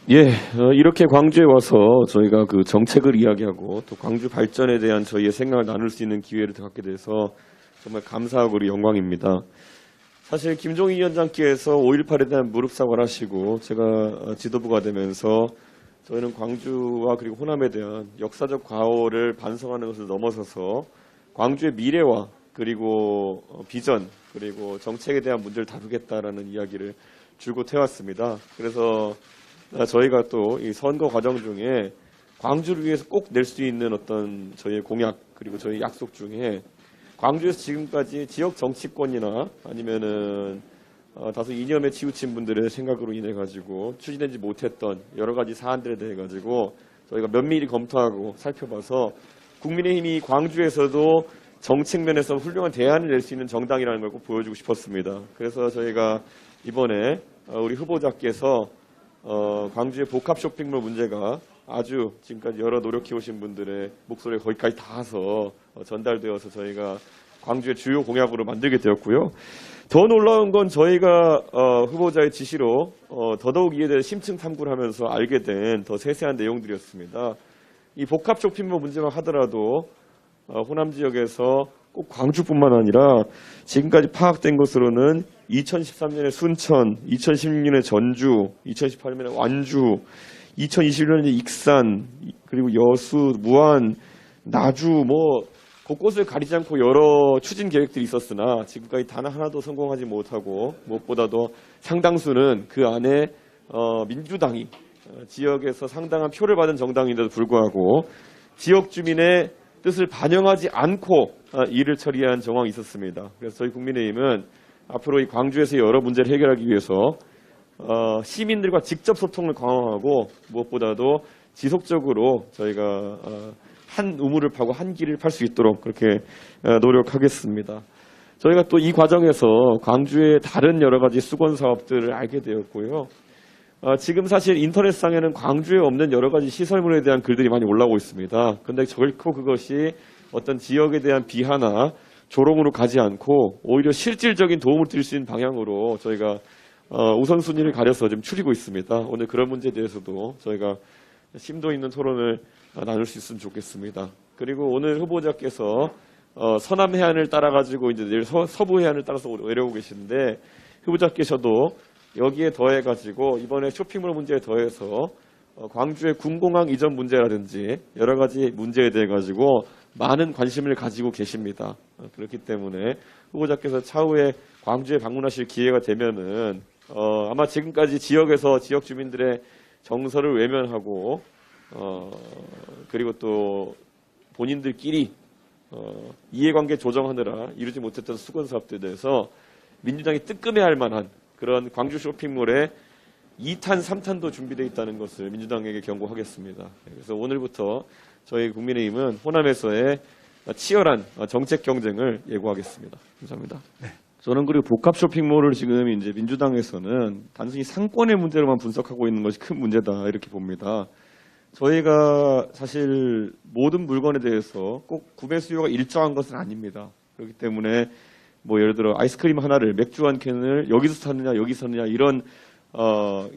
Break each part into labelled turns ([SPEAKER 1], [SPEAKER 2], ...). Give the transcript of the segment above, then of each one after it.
[SPEAKER 1] 예, 이렇게 광주에 와서 저희가 그 정책을 이야기하고 또 광주 발전에 대한 저희의 생각을 나눌 수 있는 기회를 갖게 돼서 정말 감사하고 우리 영광입니다. 사실 김종인 위원장께서 5.18에 대한 무릎 사과를 하시고 제가 지도부가 되면서 저희는 광주와 그리고 호남에 대한 역사적 과오를 반성하는 것을 넘어서서 광주의 미래와 그리고 비전 그리고 정책에 대한 문제를 다루겠다라는 이야기를 줄곧 해왔습니다. 그래서 저희가 또 이 선거 과정 중에 광주를 위해서 꼭 낼 수 있는 어떤 저희의 공약 그리고 저희 약속 중에 광주에서 지금까지 지역 정치권이나 아니면은 다소 이념에 치우친 분들의 생각으로 인해 가지고 추진되지 못했던 여러 가지 사안들에 대해 가지고 저희가 면밀히 검토하고 살펴봐서 국민의힘이 광주에서도 정책 면에서 훌륭한 대안을 낼 수 있는 정당이라는 걸 꼭 보여주고 싶었습니다. 그래서 저희가 이번에 우리 후보자께서 광주의 복합 쇼핑몰 문제가 아주 지금까지 여러 노력해오신 분들의 목소리가 거기까지 닿아서 전달되어서 저희가 광주의 주요 공약으로 만들게 되었고요. 더 놀라운 건 저희가 후보자의 지시로 더더욱 이에 대해 심층 탐구를 하면서 알게 된 더 세세한 내용들이었습니다. 이 복합 쇼핑몰 문제만 하더라도 호남 지역에서 꼭 광주뿐만 아니라 지금까지 파악된 것으로는 2013년에 순천, 2016년에 전주, 2018년에 완주, 2021년에 익산, 그리고 여수, 무안, 나주 뭐 곳곳을 가리지 않고 여러 추진 계획들이 있었으나 지금까지 단 하나도 성공하지 못하고 무엇보다도 상당수는 그 안에 민주당이 지역에서 상당한 표를 받은 정당인데도 불구하고 지역 주민의 뜻을 반영하지 않고 일을 처리한 정황이 있었습니다. 그래서 저희 국민의힘은 앞으로 이 광주에서 여러 문제를 해결하기 위해서 시민들과 직접 소통을 강화하고 무엇보다도 지속적으로 저희가 한 우물을 파고 한 길을 팔 수 있도록 그렇게 노력하겠습니다. 저희가 또 이 과정에서 광주의 다른 여러 가지 수건 사업들을 알게 되었고요. 지금 사실 인터넷상에는 광주에 없는 여러 가지 시설물에 대한 글들이 많이 올라오고 있습니다. 그런데 결코 그것이 어떤 지역에 대한 비하나 조롱으로 가지 않고 오히려 실질적인 도움을 드릴 수 있는 방향으로 저희가 우선순위를 가려서 좀 추리고 있습니다. 오늘 그런 문제에 대해서도 저희가 심도 있는 토론을 나눌 수 있으면 좋겠습니다. 그리고 오늘 후보자께서 서남 해안을 따라가지고 이제 내일 서부 해안을 따라서 내려오고 계시는데 후보자께서도 여기에 더해가지고 이번에 쇼핑몰 문제에 더해서 광주의 군공항 이전 문제라든지 여러 가지 문제에 대해 가지고 많은 관심을 가지고 계십니다. 그렇기 때문에 후보자께서 차후에 광주에 방문하실 기회가 되면은 아마 지금까지 지역에서 지역 주민들의 정서를 외면하고 그리고 또 본인들끼리 이해관계 조정하느라 이루지 못했던 수건 사업들에 대해서 민주당이 뜨끔해할 만한 그런 광주 쇼핑몰에 2탄, 3탄도 준비되어 있다는 것을 민주당에게 경고하겠습니다. 그래서 오늘부터 저희 국민의힘은 호남에서의 치열한 정책 경쟁을 예고하겠습니다. 감사합니다.
[SPEAKER 2] 네.
[SPEAKER 1] 저는 그리고 복합 쇼핑몰을 지금 이제 민주당에서는 단순히 상권의 문제로만 분석하고 있는 것이 큰 문제다 이렇게 봅니다. 저희가 사실 모든 물건에 대해서 꼭 구매 수요가 일정한 것은 아닙니다. 그렇기 때문에 뭐 예를 들어 아이스크림 하나를 맥주 한 캔을 여기서 사느냐 여기서 사느냐 이런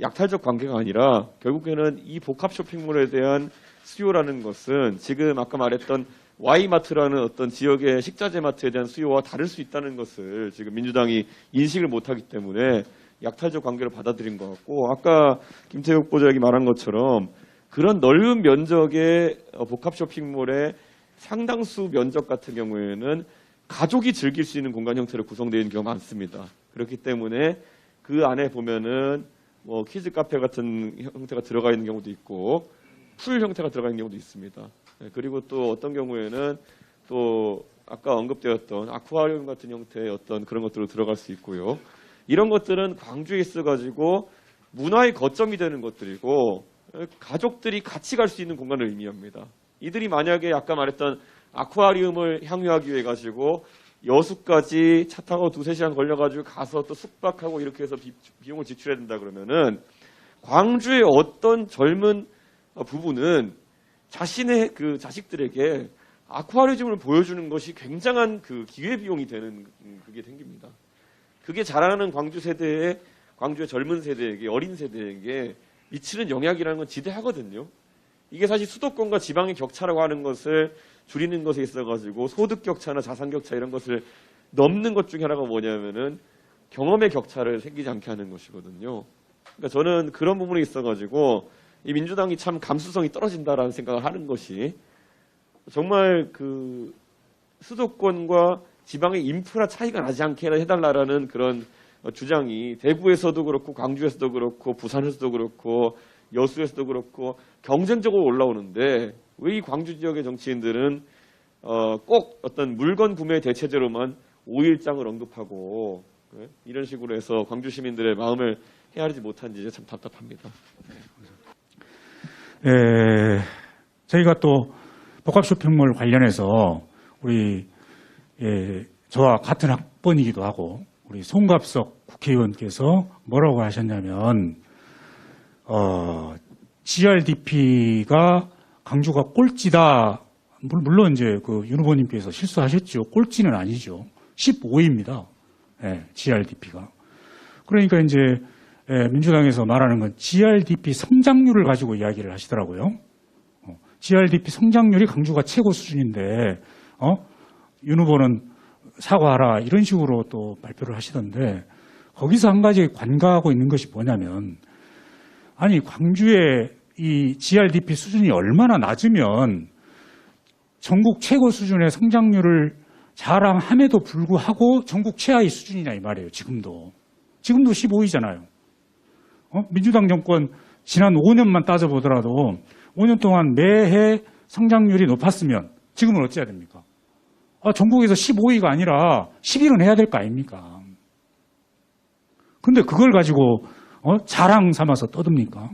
[SPEAKER 1] 약탈적 관계가 아니라 결국에는 이 복합 쇼핑몰에 대한 수요라는 것은 지금 아까 말했던 Y마트라는 어떤 지역의 식자재 마트에 대한 수요와 다를 수 있다는 것을 지금 민주당이 인식을 못하기 때문에 약탈적 관계를 받아들인 것 같고 아까 김태욱 후보자가 말한 것처럼 그런 넓은 면적의 복합 쇼핑몰의 상당수 면적 같은 경우에는 가족이 즐길 수 있는 공간 형태로 구성되어 있는 경우가 많습니다. 그렇기 때문에 그 안에 보면은 뭐 키즈 카페 같은 형태가 들어가 있는 경우도 있고 풀 형태가 들어가 있는 경우도 있습니다. 그리고 또 어떤 경우에는 또 아까 언급되었던 아쿠아리움 같은 형태의 어떤 그런 것들로 들어갈 수 있고요. 이런 것들은 광주에 있어가지고 문화의 거점이 되는 것들이고 가족들이 같이 갈 수 있는 공간을 의미합니다. 이들이 만약에 아까 말했던 아쿠아리움을 향유하기 위해 가지고 여수까지 차 타고 2-3시간 걸려가지고 가서 또 숙박하고 이렇게 해서 비용을 지출해야 된다 그러면은 광주의 어떤 젊은 부부는 자신의 그 자식들에게 아쿠아리움을 보여주는 것이 굉장한 그 기회비용이 되는 그게 생깁니다. 그게 자라나는 광주 세대의 광주의 젊은 세대에게 어린 세대에게 미치는 영향이라는 건 지대하거든요. 이게 사실 수도권과 지방의 격차라고 하는 것을 줄이는 것에 있어가지고 소득 격차나 자산 격차 이런 것을 넘는 것 중에 하나가 뭐냐면은 경험의 격차를 생기지 않게 하는 것이거든요. 그러니까 저는 그런 부분에 있어가지고 이 민주당이 참 감수성이 떨어진다라는 생각을 하는 것이 정말 그 수도권과 지방의 인프라 차이가 나지 않게 해달라라는 그런 주장이 대구에서도 그렇고 광주에서도 그렇고 부산에서도 그렇고 여수에서도 그렇고 경쟁적으로 올라오는데 왜 이 광주 지역의 정치인들은 꼭 어떤 물건 구매 대체제로만 5일장을 언급하고 이런 식으로 해서 광주 시민들의 마음을 헤아리지 못한지 참 답답합니다.
[SPEAKER 2] 저희가 또 복합 쇼핑몰 관련해서 우리 저와 같은 학번이기도 하고 우리 송갑석 국회의원께서 뭐라고 하셨냐면 GRDP가 광주가 꼴찌다. 물론 이제 그 윤 후보님께서 실수하셨죠. 꼴찌는 아니죠. 15위입니다. GRDP가. 그러니까 이제 민주당에서 말하는 건 GRDP 성장률을 가지고 이야기를 하시더라고요. GRDP 성장률이 광주가 최고 수준인데 윤 후보는 사과하라 이런 식으로 또 발표를 하시던데 거기서 한 가지 관가하고 있는 것이 뭐냐면 아니 광주의 이 GRDP 수준이 얼마나 낮으면 전국 최고 수준의 성장률을 자랑함에도 불구하고 전국 최하위 수준이냐 이 말이에요. 지금도 15위잖아요. 민주당 정권 지난 5년만 따져보더라도 5년 동안 매해 성장률이 높았으면 지금은 어찌해야 됩니까? 전국에서 15위가 아니라 10위는 해야 될 거 아닙니까? 근데 그걸 가지고 자랑 삼아서 떠듭니까?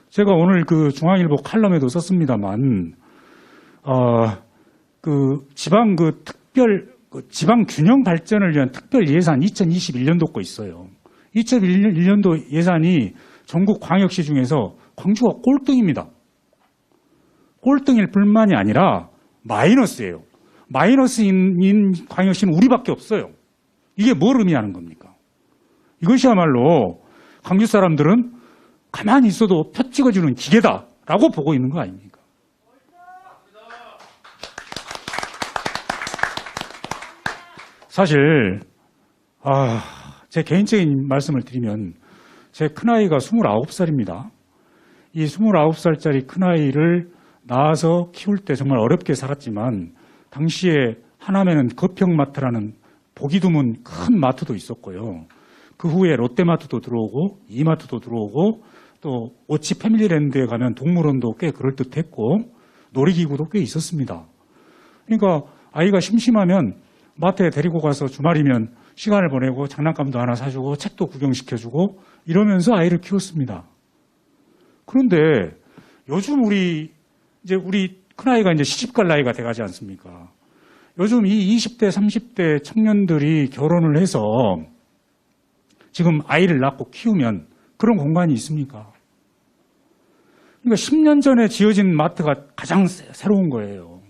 [SPEAKER 2] 제가 오늘 그 중앙일보 칼럼에도 썼습니다만 지방 지방 균형 발전을 위한 특별 예산 2021년도 거 있어요. 2021년도 예산이 전국 광역시 중에서 광주가 꼴등입니다. 꼴등일 뿐만이 아니라 마이너스예요. 마이너스인 광역시는 우리밖에 없어요. 이게 뭘 의미하는 겁니까? 이것이야말로 광주 사람들은 가만히 있어도 표 찍어주는 기계다라고 보고 있는 거 아닙니까? 사실 제 개인적인 말씀을 드리면 제 큰아이가 29살입니다. 이 29살짜리 큰아이를 낳아서 키울 때 정말 어렵게 살았지만 당시에 하남에는 거평마트라는 보기 드문 큰 마트도 있었고요. 그 후에 롯데마트도 들어오고 이마트도 들어오고 또 오치 패밀리랜드에 가면 동물원도 꽤 그럴듯했고 놀이기구도 꽤 있었습니다. 그러니까 아이가 심심하면 마트에 데리고 가서 주말이면 시간을 보내고 장난감도 하나 사주고 책도 구경시켜주고 이러면서 아이를 키웠습니다. 그런데 요즘 우리 큰아이가 이제 시집갈 나이가 돼가지 않습니까? 요즘 이 20대, 30대 청년들이 결혼을 해서 지금 아이를 낳고 키우면 그런 공간이 있습니까? 그러니까 10년 전에 지어진 마트가 가장 새로운 거예요.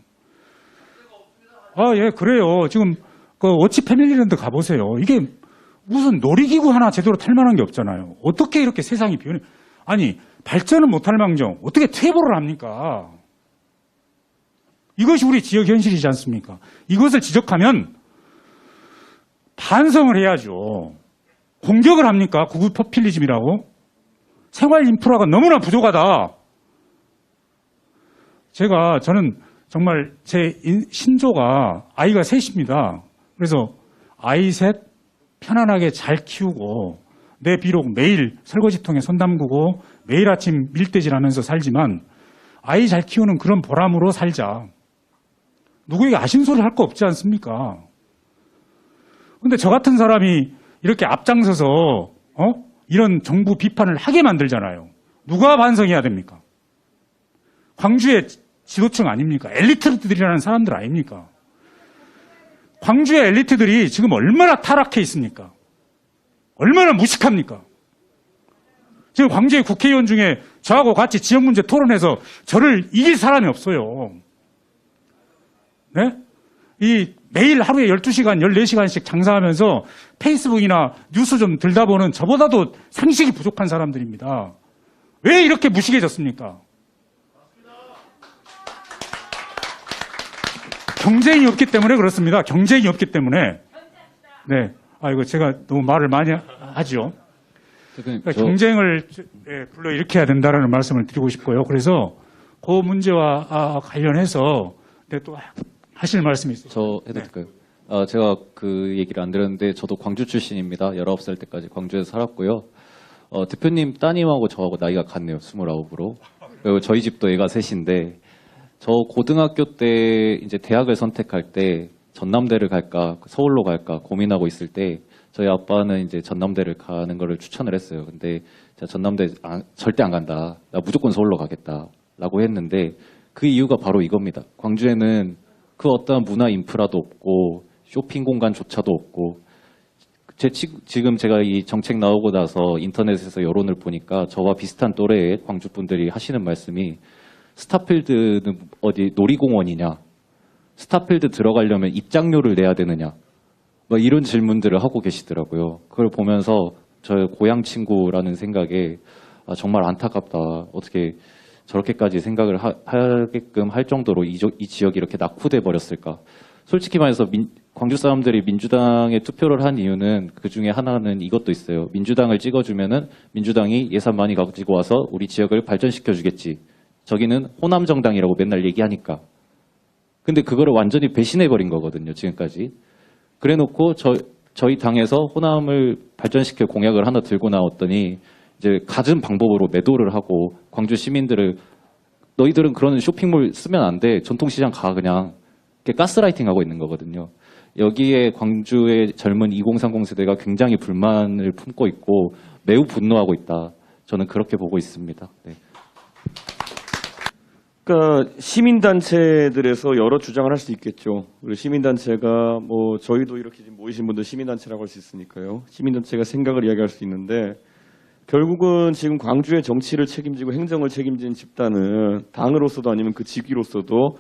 [SPEAKER 2] 예, 그래요. 지금 그 오치 패밀리랜드 가보세요. 이게 무슨 놀이기구 하나 제대로 탈 만한 게 없잖아요. 어떻게 이렇게 세상이 변해? 아니, 발전은 못할 망정 어떻게 퇴보를 합니까? 이것이 우리 지역 현실이지 않습니까? 이것을 지적하면 반성을 해야죠. 공격을 합니까? 구구 포퓰리즘이라고? 생활 인프라가 너무나 부족하다. 저는 정말 제 신조가 아이가 셋입니다. 그래서 아이 셋 편안하게 잘 키우고 내 비록 매일 설거지통에 손 담그고 매일 아침 밀대질하면서 살지만 아이 잘 키우는 그런 보람으로 살자. 누구에게 아신소리 할 거 없지 않습니까? 근데 저 같은 사람이 이렇게 앞장서서 이런 정부 비판을 하게 만들잖아요. 누가 반성해야 됩니까? 광주의 지도층 아닙니까? 엘리트들이라는 사람들 아닙니까? 광주의 엘리트들이 지금 얼마나 타락해 있습니까? 얼마나 무식합니까? 지금 광주의 국회의원 중에 저하고 같이 지역 문제 토론해서 저를 이길 사람이 없어요. 네? 매일 하루에 12시간, 14시간씩 장사하면서 페이스북이나 뉴스 좀 들다 보는 저보다도 상식이 부족한 사람들입니다. 왜 이렇게 무식해졌습니까? 경쟁이 없기 때문에 그렇습니다. 경쟁이 없기 때문에. 네. 이거 제가 너무 말을 많이 하죠. 그러니까 경쟁을 불러일으켜야 된다는 말씀을 드리고 싶고요. 그래서 그 문제와 관련해서 또 하실 말씀이 있어요.
[SPEAKER 3] 저 해도 될까요? 제가 그 얘기를 안 들었는데 저도 광주 출신입니다. 19살 때까지 광주에서 살았고요. 대표님 따님하고 저하고 나이가 같네요. 29으로. 그리고 저희 집도 애가 셋인데 저 고등학교 때 이제 대학을 선택할 때 전남대를 갈까 서울로 갈까 고민하고 있을 때 저희 아빠는 이제 전남대를 가는 거를 추천을 했어요. 근데 제가 전남대 절대 안 간다. 나 무조건 서울로 가겠다라고 했는데 그 이유가 바로 이겁니다. 광주에는 그 어떠한 문화 인프라도 없고 쇼핑 공간조차도 없고 지금 제가 이 정책 나오고 나서 인터넷에서 여론을 보니까 저와 비슷한 또래의 광주 분들이 하시는 말씀이 스타필드는 어디 놀이공원이냐, 스타필드 들어가려면 입장료를 내야 되느냐, 뭐 이런 질문들을 하고 계시더라고요. 그걸 보면서 저의 고향 친구라는 생각에 정말 안타깝다. 어떻게 저렇게까지 생각을 하게끔 할 정도로 이 지역이 이렇게 낙후돼 버렸을까. 솔직히 말해서 광주 사람들이 민주당에 투표를 한 이유는 그 중에 하나는 이것도 있어요. 민주당을 찍어주면은 민주당이 예산 많이 가지고 와서 우리 지역을 발전시켜 주겠지. 저기는 호남 정당이라고 맨날 얘기하니까. 근데 그거를 완전히 배신해 버린 거거든요. 지금까지. 그래놓고 저희 당에서 호남을 발전시킬 공약을 하나 들고 나왔더니 이제 갖은 방법으로 매도를 하고 광주 시민들을 너희들은 그런 쇼핑몰 쓰면 안 돼. 전통시장 가 그냥. 가스라이팅 하고 있는 거거든요. 여기에 광주의 젊은 2030 세대가 굉장히 불만을 품고 있고 매우 분노하고 있다. 저는 그렇게 보고 있습니다. 네.
[SPEAKER 1] 그러니까 시민단체들에서 여러 주장을 할 수 있겠죠. 그리고 시민단체가 뭐 저희도 이렇게 지금 모이신 분들 시민단체라고 할 수 있으니까요. 시민단체가 생각을 이야기할 수 있는데 결국은 지금 광주의 정치를 책임지고 행정을 책임진 집단은 당으로서도 아니면 그 직위로서도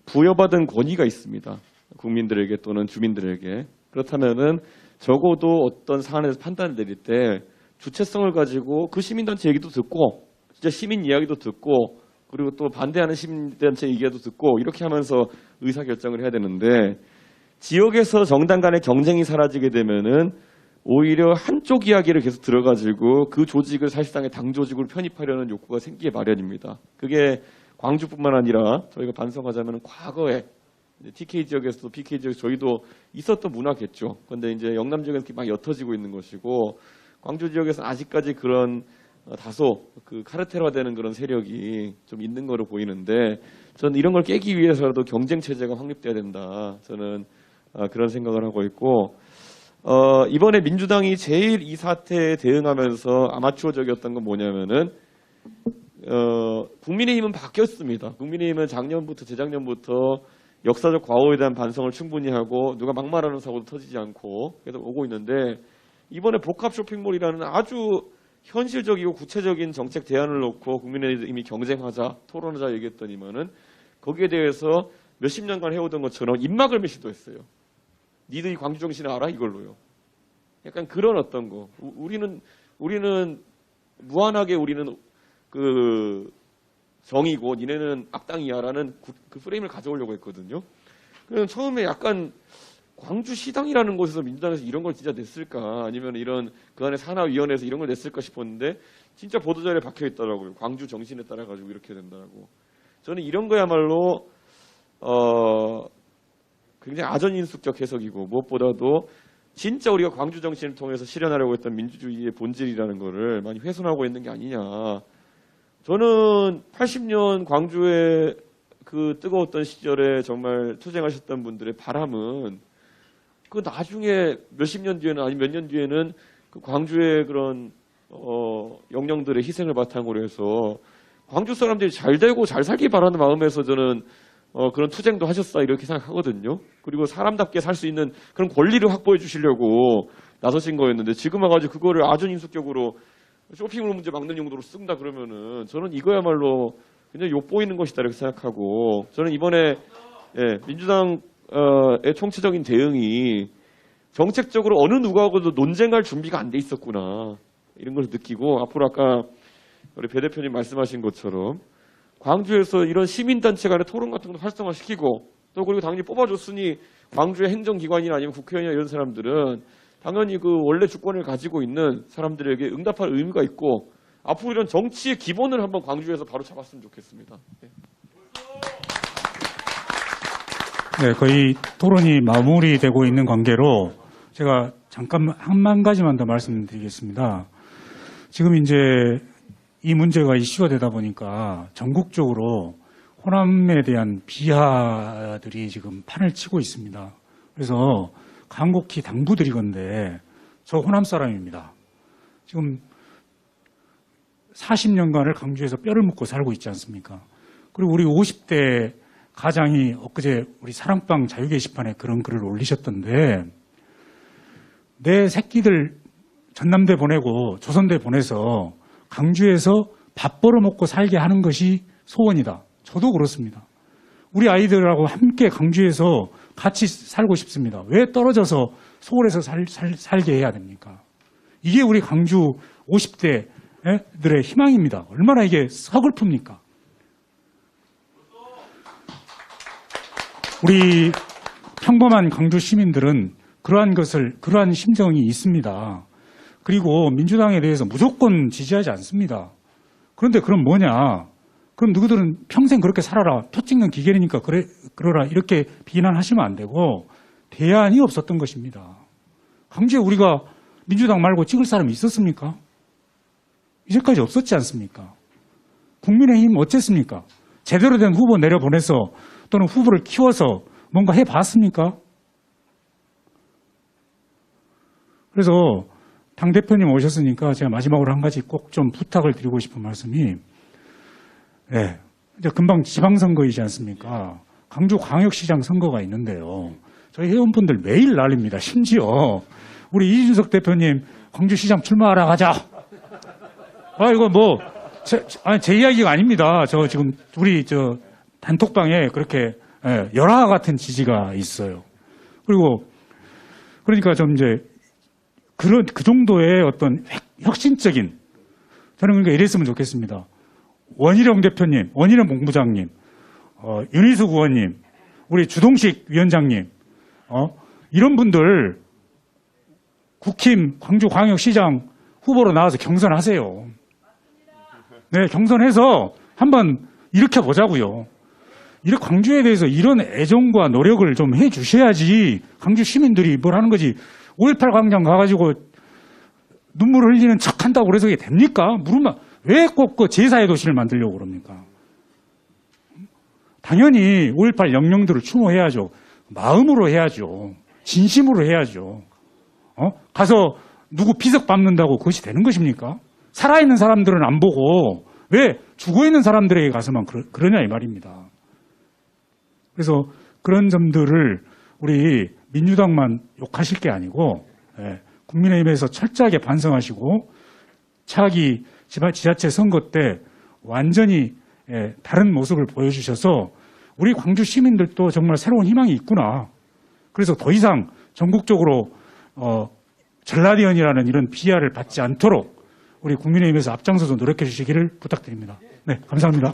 [SPEAKER 1] 부여받은 권위가 있습니다. 국민들에게 또는 주민들에게. 그렇다면은 적어도 어떤 사안에서 판단을 내릴 때 주체성을 가지고 그 시민단체 얘기도 듣고 진짜 시민 이야기도 듣고 그리고 또 반대하는 시민단체 얘기도 듣고 이렇게 하면서 의사결정을 해야 되는데 지역에서 정당 간의 경쟁이 사라지게 되면은 오히려 한쪽 이야기를 계속 들어가지고 그 조직을 사실상의 당 조직으로 편입하려는 욕구가 생기게 마련입니다. 그게 광주뿐만 아니라 저희가 반성하자면 과거에 TK 지역에서도 PK 지역 저희도 있었던 문화겠죠. 그런데 이제 영남 지역에서 막 옅어지고 있는 것이고 광주 지역에서 아직까지 그런 다소 그 카르텔화되는 그런 세력이 좀 있는 거로 보이는데 저는 이런 걸 깨기 위해서라도 경쟁 체제가 확립돼야 된다. 저는 그런 생각을 하고 있고 이번에 민주당이 제일 이 사태에 대응하면서 아마추어적이었던 건 뭐냐면은 국민의힘은 바뀌었습니다. 국민의힘은 작년부터 재작년부터 역사적 과오에 대한 반성을 충분히 하고 누가 막말하는 사고도 터지지 않고 계속 오고 있는데 이번에 복합 쇼핑몰이라는 아주 현실적이고 구체적인 정책 대안을 놓고 국민의힘이 경쟁하자 토론하자 얘기했더니만은 거기에 대해서 몇십 년간 해오던 것처럼 입막을 시도했어요. 니들이 광주 정신을 알아? 이걸로요. 약간 그런 어떤 거. 우리는 무한하게 우리는 그 정이고 니네는 악당이야라는 그 프레임을 가져오려고 했거든요. 그래서 처음에 약간 광주시당이라는 곳에서 민주당에서 이런 걸 진짜 냈을까 아니면 이런 그 안에 산하위원회에서 이런 걸 냈을까 싶었는데 진짜 보도자료에 박혀 있더라고요. 광주 정신에 따라 가지고 이렇게 된다고. 저는 이런 거야말로 굉장히 아전인수격 해석이고 무엇보다도 진짜 우리가 광주 정신을 통해서 실현하려고 했던 민주주의의 본질이라는 거를 많이 훼손하고 있는 게 아니냐. 저는 80년 광주의 그 뜨거웠던 시절에 정말 투쟁하셨던 분들의 바람은 그 나중에 몇십 년 뒤에는 아니 몇 년 뒤에는 그 광주의 그런 영령들의 희생을 바탕으로 해서 광주 사람들이 잘 되고 잘 살기 바라는 마음에서 저는 그런 투쟁도 하셨다 이렇게 생각하거든요. 그리고 사람답게 살 수 있는 그런 권리를 확보해 주시려고 나서신 거였는데 지금 와가지고 그거를 아전인수격으로 쇼핑몰 문제 막는 용도로 쓴다 그러면은 저는 이거야말로 굉장히 욕보이는 것이다 이렇게 생각하고 저는 이번에 민주당의 총체적인 대응이 정책적으로 어느 누구하고도 논쟁할 준비가 안 돼 있었구나 이런 걸 느끼고 앞으로 아까 우리 배 대표님 말씀하신 것처럼 광주에서 이런 시민단체 간의 토론 같은 것도 활성화시키고 또 그리고 당연히 뽑아줬으니 광주의 행정기관이나 아니면 국회의원이나 이런 사람들은 당연히 그 원래 주권을 가지고 있는 사람들에게 응답할 의무가 있고 앞으로 이런 정치의 기본을 한번 광주에서 바로 잡았으면 좋겠습니다. 네.
[SPEAKER 2] 네, 거의 토론이 마무리되고 있는 관계로 제가 잠깐 한 가지만 더 말씀드리겠습니다. 지금 이제 이 문제가 이슈가 되다 보니까 전국적으로 호남에 대한 비하들이 지금 판을 치고 있습니다. 그래서 간곡히 당부드리건데 저 호남 사람입니다. 지금 40년간을 강주에서 뼈를 묻고 살고 있지 않습니까? 그리고 우리 50대 가장이 엊그제 우리 사랑방 자유 게시판에 그런 글을 올리셨던데 내 새끼들 전남대 보내고 조선대 보내서 강주에서 밥 벌어먹고 살게 하는 것이 소원이다. 저도 그렇습니다. 우리 아이들하고 함께 강주에서 같이 살고 싶습니다. 왜 떨어져서 서울에서 살게 해야 됩니까? 이게 우리 강주 50대들의 희망입니다. 얼마나 이게 서글픕니까? 우리 평범한 강주 시민들은 그러한 심정이 있습니다. 그리고 민주당에 대해서 무조건 지지하지 않습니다. 그런데 그럼 뭐냐? 그럼 누구들은 평생 그렇게 살아라. 표 찍는 기계니까 그러라. 이렇게 비난하시면 안 되고 대안이 없었던 것입니다. 강주에 우리가 민주당 말고 찍을 사람이 있었습니까? 이제까지 없었지 않습니까? 국민의힘 어쨌습니까? 제대로 된 후보 내려보내서 또는 후보를 키워서 뭔가 해봤습니까? 그래서 당대표님 오셨으니까 제가 마지막으로 한 가지 꼭 좀 부탁을 드리고 싶은 말씀이 네, 이제 금방 지방선거이지 않습니까? 강주광역시장 선거가 있는데요. 저희 회원분들 매일 난립니다. 심지어 우리 이준석 대표님 광주시장 출마하러 가자. 이거 뭐 제 이야기가 아닙니다. 저 지금 우리 단톡방에 그렇게 열화 같은 지지가 있어요. 그리고 그러니까 좀 이제 그 정도의 어떤 혁신적인 저는 그러니까 이랬으면 좋겠습니다. 원희룡 대표님, 원희룡 본부장님, 윤희숙 의원님, 우리 주동식 위원장님, 이런 분들 국힘 광주광역시장 후보로 나와서 경선하세요. 네, 경선해서 한번 일으켜보자고요. 이렇게 광주에 대해서 이런 애정과 노력을 좀 해주셔야지 광주 시민들이 뭘 하는 거지. 5.18 광장 가가지고 눈물을 흘리는 척한다고 그래서 이게 됩니까? 물으면 왜 꼭 그 제사의 도시를 만들려고 그럽니까? 당연히 5.18 영령들을 추모해야죠. 마음으로 해야죠. 진심으로 해야죠. 가서 누구 비석 밟는다고 그것이 되는 것입니까? 살아있는 사람들은 안 보고 왜 죽어있는 사람들에게 가서만 그러냐 이 말입니다. 그래서 그런 점들을 우리 민주당만 욕하실 게 아니고 국민의힘에서 철저하게 반성하시고 차기 지자체 선거 때 완전히 다른 모습을 보여주셔서 우리 광주 시민들도 정말 새로운 희망이 있구나. 그래서 더 이상 전국적으로 전라디언이라는 이런 비하를 받지 않도록 우리 국민의힘에서 앞장서서 노력해 주시기를 부탁드립니다. 네, 감사합니다.